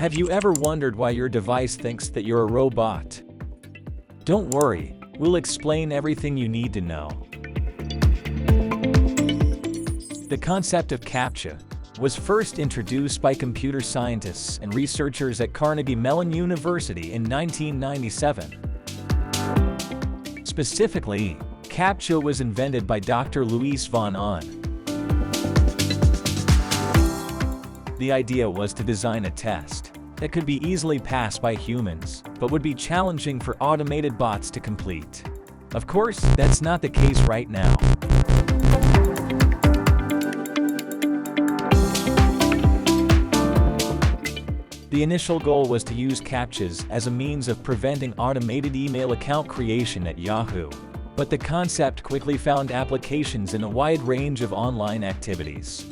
Have you ever wondered why your device thinks that you're a robot? Don't worry, we'll explain everything you need to know. The concept of CAPTCHA was first introduced by computer scientists and researchers at Carnegie Mellon University in 1997. Specifically, CAPTCHA was invented by Dr. Luis von Ahn. The idea was to design a test that could be easily passed by humans, but would be challenging for automated bots to complete. Of course, that's not the case right now. The initial goal was to use CAPTCHAs as a means of preventing automated email account creation at Yahoo, but the concept quickly found applications in a wide range of online activities.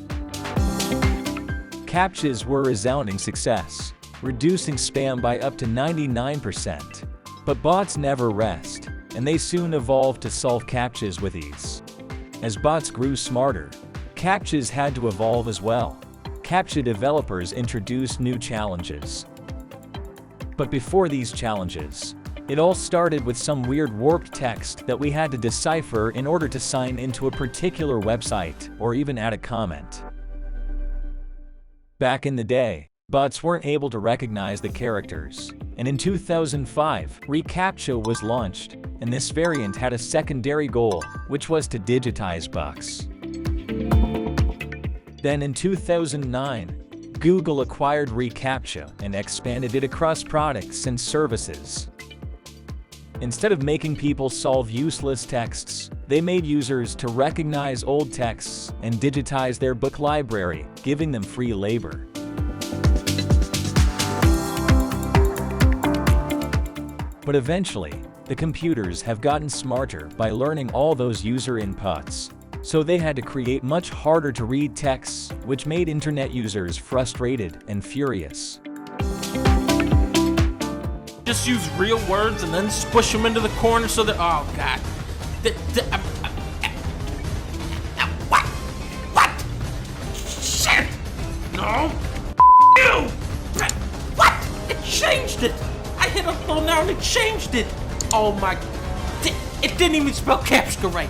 CAPTCHAs were a resounding success, reducing spam by up to 99%. But bots never rest, and they soon evolved to solve CAPTCHAs with ease. As bots grew smarter, CAPTCHAs had to evolve as well. CAPTCHA developers introduced new challenges. But before these challenges, it all started with some weird warped text that we had to decipher in order to sign into a particular website or even add a comment. Back in the day, bots weren't able to recognize the characters, and in 2005, reCAPTCHA was launched, and this variant had a secondary goal, which was to digitize bugs. Then in 2009, Google acquired reCAPTCHA and expanded it across products and services. Instead of making people solve useless texts, they made users to recognize old texts and digitize their book library, giving them free labor. But eventually, the computers have gotten smarter by learning all those user inputs. So they had to create much harder to read texts, which made internet users frustrated and furious. Just use real words and then squish them into the corner so that, oh God. What? Shit! No! You! What? It changed it! I hit a little now and it changed it! Oh my... It didn't even spell CAPTCHA right!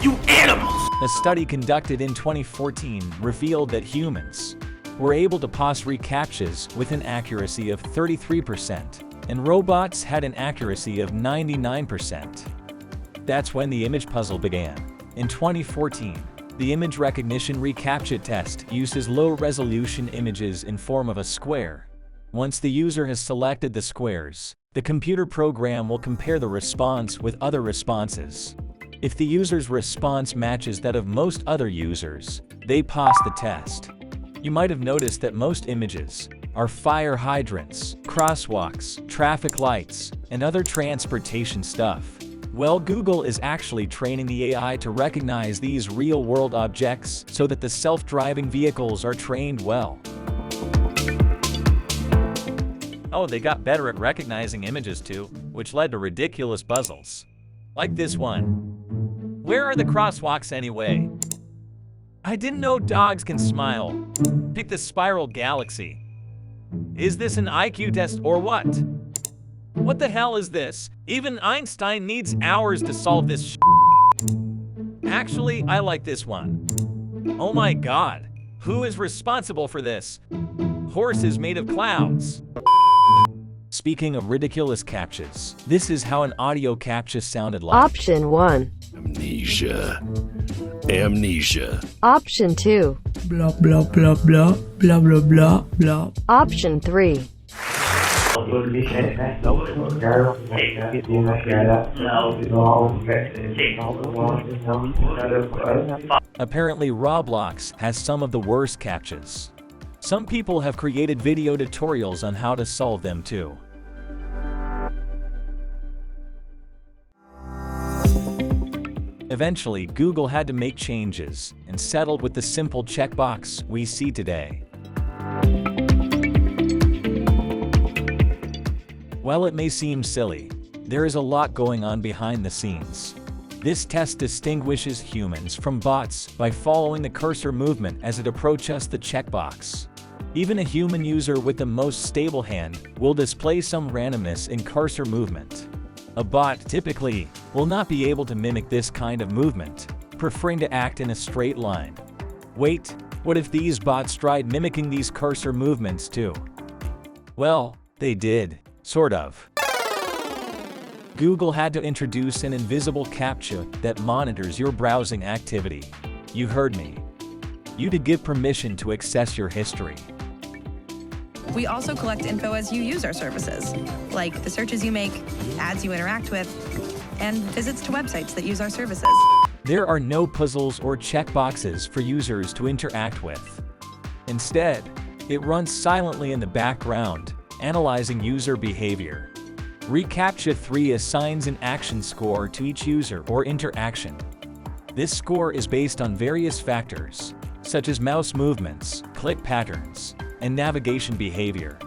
You animals! A study conducted in 2014 revealed that humans were able to pass reCAPTCHAs with an accuracy of 33%, and robots had an accuracy of 99%. That's when the image puzzle began. In 2014, the image recognition reCAPTCHA test uses low-resolution images in form of a square. Once the user has selected the squares, the computer program will compare the response with other responses. If the user's response matches that of most other users, they pass the test. You might have noticed that most images are fire hydrants, crosswalks, traffic lights, and other transportation stuff. Well, Google is actually training the AI to recognize these real-world objects so that the self-driving vehicles are trained well. Oh, they got better at recognizing images too, which led to ridiculous puzzles. Like this one. Where are the crosswalks anyway? I didn't know dogs can smile. Pick the spiral galaxy. Is this an IQ test or what? What the hell is this? Even Einstein needs hours to solve this shit. Actually, I like this one. Oh my God. Who is responsible for this? Horses made of clouds. Speaking of ridiculous CAPTCHAs, this is how an audio CAPTCHA sounded like. Option 1. Amnesia. Option 2. Blah blah blah blah blah blah blah blah. Option 3. Apparently Roblox has some of the worst CAPTCHAs. Some people have created video tutorials on how to solve them too. Eventually, Google had to make changes and settled with the simple checkbox we see today. While it may seem silly, there is a lot going on behind the scenes. This test distinguishes humans from bots by following the cursor movement as it approaches the checkbox. Even a human user with the most stable hand will display some randomness in cursor movement. A bot typically will not be able to mimic this kind of movement, preferring to act in a straight line. Wait, what if these bots tried mimicking these cursor movements too? Well, they did, sort of. Google had to introduce an invisible CAPTCHA that monitors your browsing activity. You heard me. You to give permission to access your history. We also collect info as you use our services, like the searches you make, ads you interact with, and visits to websites that use our services. There are no puzzles or checkboxes for users to interact with. Instead, it runs silently in the background, analyzing user behavior. reCAPTCHA 3 assigns an action score to each user or interaction. This score is based on various factors, such as mouse movements, click patterns, and navigation behavior.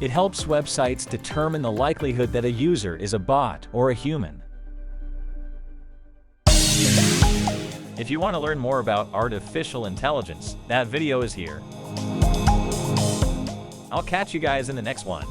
It helps websites determine the likelihood that a user is a bot or a human. If you want to learn more about artificial intelligence, that video is here. I'll catch you guys in the next one.